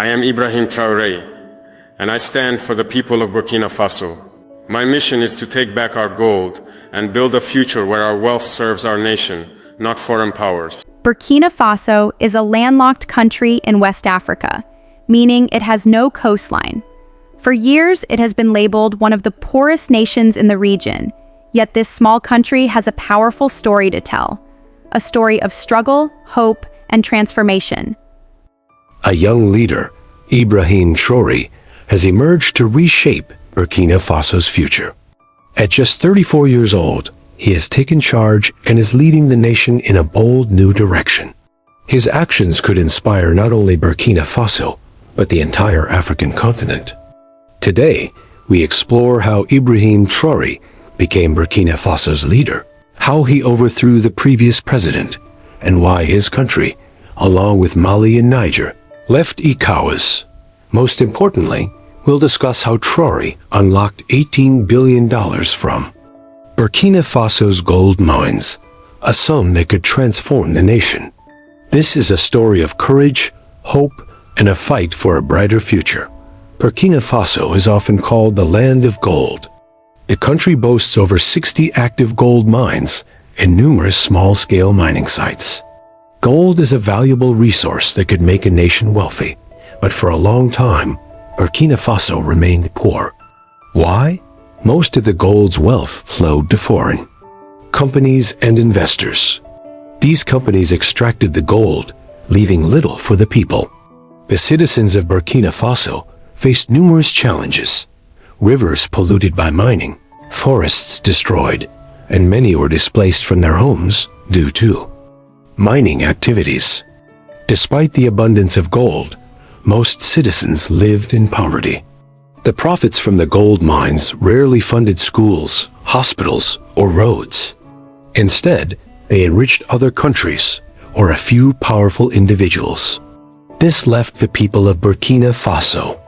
I am Ibrahim Traoré, and I stand for the people of Burkina Faso. My mission is to take back our gold and build a future where our wealth serves our nation, not foreign powers. Burkina Faso is a landlocked country in West Africa, meaning it has no coastline. For years, it has been labeled one of the poorest nations in the region, yet this small country has a powerful story to tell, a story of struggle, hope, and transformation. A young leader, Ibrahim Traoré, has emerged to reshape Burkina Faso's future. At just 34 years old, he has taken charge and is leading the nation in a bold new direction. His actions could inspire not only Burkina Faso, but the entire African continent. Today, we explore how Ibrahim Traoré became Burkina Faso's leader, how he overthrew the previous president, and why his country, along with Mali and Niger, left ECOWAS. Most importantly, we'll discuss how Traoré unlocked $18 billion from Burkina Faso's gold mines, a sum that could transform the nation. This is a story of courage, hope, and a fight for a brighter future. Burkina Faso is often called the land of gold. The country boasts over 60 active gold mines and numerous small-scale mining sites. Gold is a valuable resource that could make a nation wealthy, but for a long time, Burkina Faso remained poor. Why? Most of the gold's wealth flowed to foreign companies and investors. These companies extracted the gold, leaving little for the people. The citizens of Burkina Faso faced numerous challenges: rivers polluted by mining, forests destroyed, and many were displaced from their homes due to mining activities. Despite the abundance of gold, most citizens lived in poverty. The profits from the gold mines rarely funded schools, hospitals, or roads. Instead, they enriched other countries or a few powerful individuals. This left the people of Burkina Faso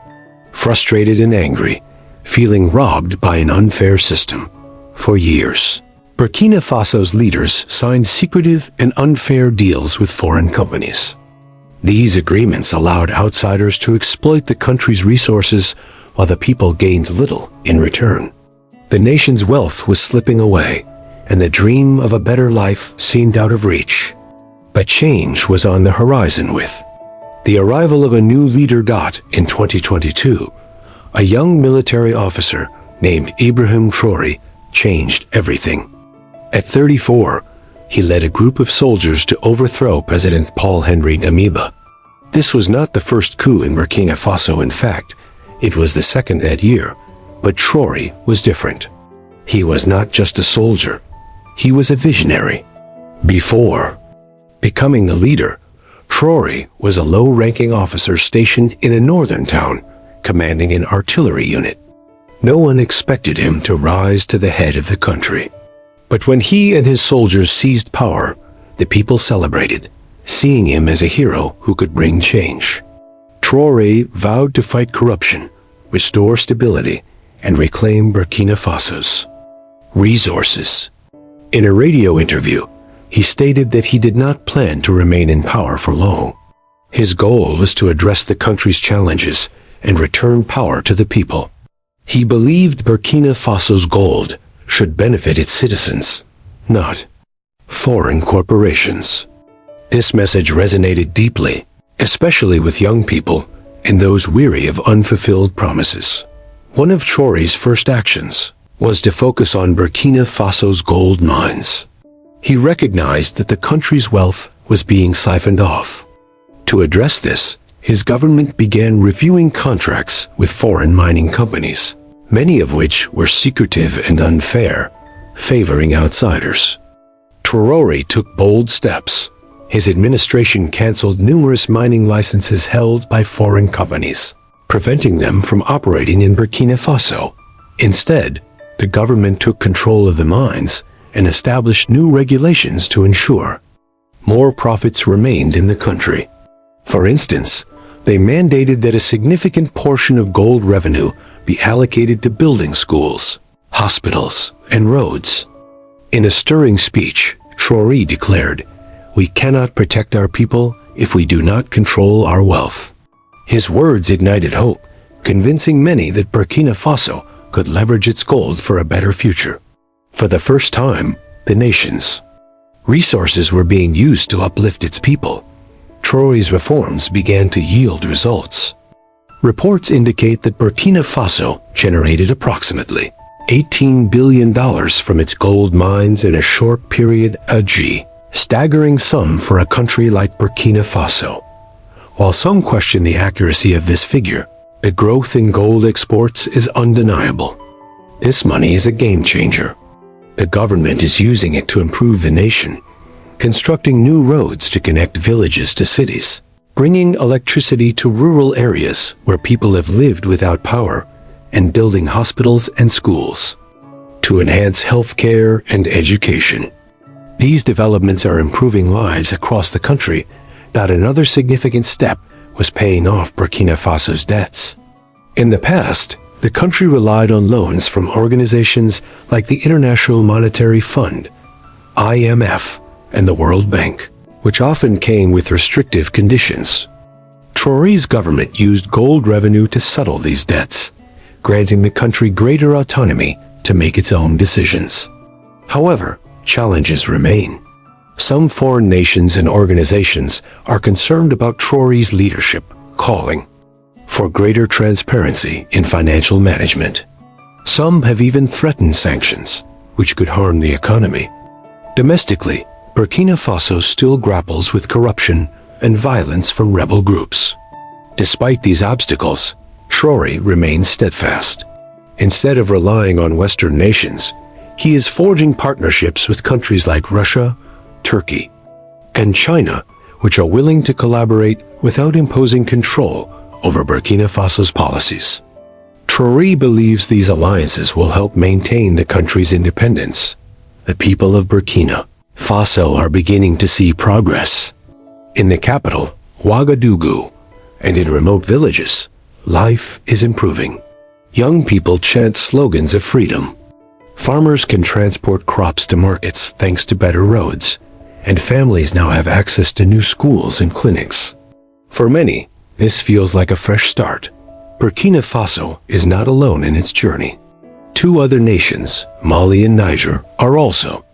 frustrated and angry, feeling robbed by an unfair system. For years, Burkina Faso's leaders signed secretive and unfair deals with foreign companies. These agreements allowed outsiders to exploit the country's resources while the people gained little in return. The nation's wealth was slipping away, and the dream of a better life seemed out of reach. But change was on the horizon with the arrival of a new leader. In 2022, a young military officer named Ibrahim Traoré changed everything. At 34, he led a group of soldiers to overthrow President Paul-Henri Damiba. This was not the first coup in Burkina Faso. In fact, it was the second that year, but Traoré was different. He was not just a soldier, he was a visionary. Before becoming the leader, Traoré was a low-ranking officer stationed in a northern town, commanding an artillery unit. No one expected him to rise to the head of the country. But when he and his soldiers seized power, the people celebrated, seeing him as a hero who could bring change. Traoré vowed to fight corruption, restore stability, and reclaim Burkina Faso's resources. In a radio interview, he stated that he did not plan to remain in power for long. His goal was to address the country's challenges and return power to the people. He believed Burkina Faso's gold should benefit its citizens, not foreign corporations. This message resonated deeply, especially with young people and those weary of unfulfilled promises. One of Traoré's first actions was to focus on Burkina Faso's gold mines. He recognized that the country's wealth was being siphoned off. To address this, his government began reviewing contracts with foreign mining companies, many of which were secretive and unfair, favoring outsiders. Traoré took bold steps. His administration canceled numerous mining licenses held by foreign companies, preventing them from operating in Burkina Faso. Instead, the government took control of the mines and established new regulations to ensure more profits remained in the country. For instance, they mandated that a significant portion of gold revenue be allocated to building schools, hospitals, and roads. In a stirring speech, Traoré declared, "We cannot protect our people if we do not control our wealth." His words ignited hope, convincing many that Burkina Faso could leverage its gold for a better future. For the first time, the nation's resources were being used to uplift its people. Traoré's reforms began to yield results. Reports indicate that Burkina Faso generated approximately $18 billion from its gold mines in a short period, a staggering sum for a country like Burkina Faso. While some question the accuracy of this figure, the growth in gold exports is undeniable. This money is a game changer. The government is using it to improve the nation, constructing new roads to connect villages to cities, bringing electricity to rural areas where people have lived without power, and building hospitals and schools to enhance healthcare and education. These developments are improving lives across the country. Not another significant step was paying off Burkina Faso's debts. In the past, the country relied on loans from organizations like the International Monetary Fund, IMF, and the World Bank, which often came with restrictive conditions. Traoré's government used gold revenue to settle these debts, granting the country greater autonomy to make its own decisions. However, challenges remain. Some foreign nations and organizations are concerned about Traoré's leadership, calling for greater transparency in financial management. Some have even threatened sanctions, which could harm the economy. Domestically, Burkina Faso still grapples with corruption and violence from rebel groups. Despite these obstacles, Traoré remains steadfast. Instead of relying on Western nations, he is forging partnerships with countries like Russia, Turkey, and China, which are willing to collaborate without imposing control over Burkina Faso's policies. Traoré believes these alliances will help maintain the country's independence. The people of Burkina Faso are beginning to see progress. In the capital, Ouagadougou, and in remote villages, life is improving. Young people chant slogans of freedom. Farmers can transport crops to markets thanks to better roads, and families now have access to new schools and clinics. For many, this feels like a fresh start. Burkina Faso is not alone in its journey. Two other nations, Mali and Niger, are also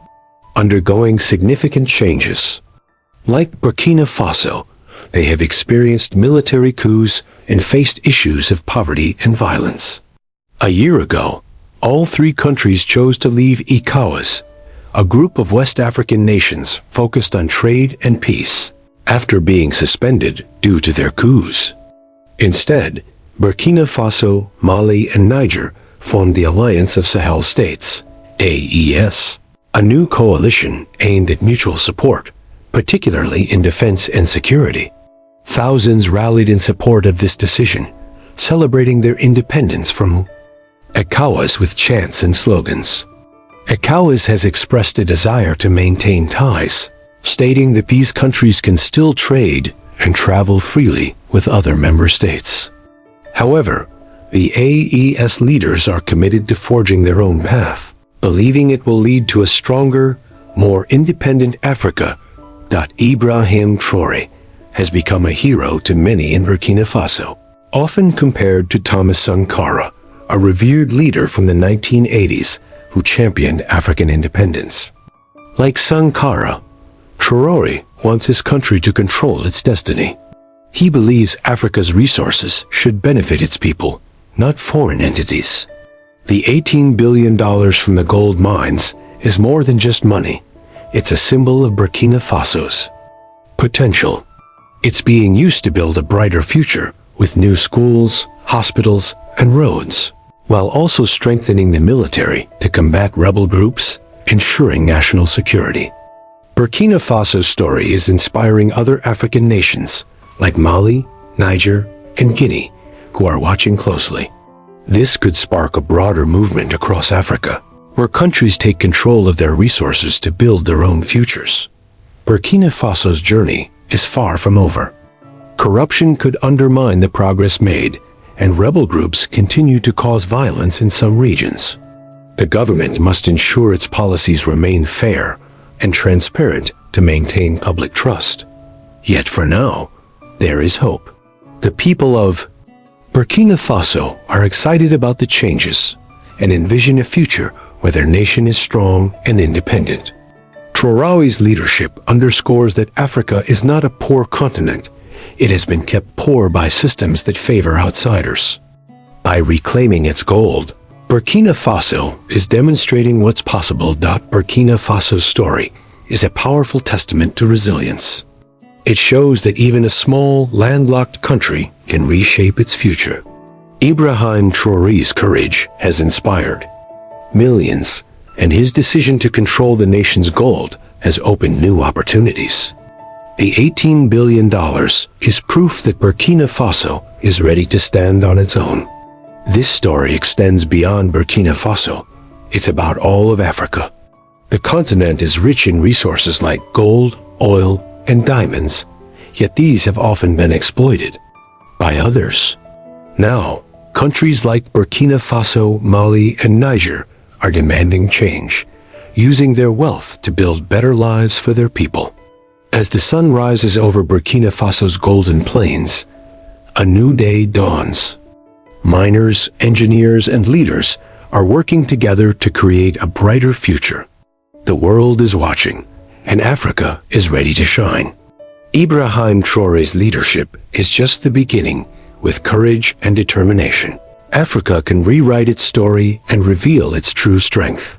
undergoing significant changes. Like Burkina Faso, they have experienced military coups and faced issues of poverty and violence. A year ago, all three countries chose to leave ECOWAS, a group of West African nations focused on trade and peace, after being suspended due to their coups. Instead, Burkina Faso, Mali, and Niger formed the Alliance of Sahel States, AES, a new coalition aimed at mutual support, particularly in defense and security. Thousands rallied in support of this decision, celebrating their independence from ECOWAS with chants and slogans. ECOWAS has expressed a desire to maintain ties, stating that these countries can still trade and travel freely with other member states. However, the AES leaders are committed to forging their own path, believing it will lead to a stronger, more independent Africa. Ibrahim Traoré has become a hero to many in Burkina Faso, often compared to Thomas Sankara, a revered leader from the 1980s who championed African independence. Like Sankara, Traoré wants his country to control its destiny. He believes Africa's resources should benefit its people, not foreign entities. The $18 billion from the gold mines is more than just money. It's a symbol of Burkina Faso's potential. It's being used to build a brighter future with new schools, hospitals, and roads, while also strengthening the military to combat rebel groups, ensuring national security. Burkina Faso's story is inspiring other African nations like Mali, Niger, and Guinea, who are watching closely. This could spark a broader movement across Africa, where countries take control of their resources to build their own futures. Burkina Faso's journey is far from over. Corruption could undermine the progress made, and rebel groups continue to cause violence in some regions. The government must ensure its policies remain fair and transparent to maintain public trust. Yet for now, there is hope. The people of Burkina Faso are excited about the changes and envision a future where their nation is strong and independent. Traoré's leadership underscores that Africa is not a poor continent. It has been kept poor by systems that favor outsiders. By reclaiming its gold, Burkina Faso is demonstrating what's possible. Burkina Faso's story is a powerful testament to resilience. It shows that even a small, landlocked country can reshape its future. Ibrahim Traoré's courage has inspired millions, and his decision to control the nation's gold has opened new opportunities. The $18 billion is proof that Burkina Faso is ready to stand on its own. This story extends beyond Burkina Faso. It's about all of Africa. The continent is rich in resources like gold, oil, and diamonds, yet these have often been exploited by others. Now, countries like Burkina Faso, Mali, and Niger are demanding change, using their wealth to build better lives for their people. As the sun rises over Burkina Faso's golden plains, a new day dawns. Miners, engineers, and leaders are working together to create a brighter future. The world is watching, and Africa is ready to shine. Ibrahim Traoré's leadership is just the beginning. With courage and determination, Africa can rewrite its story and reveal its true strength.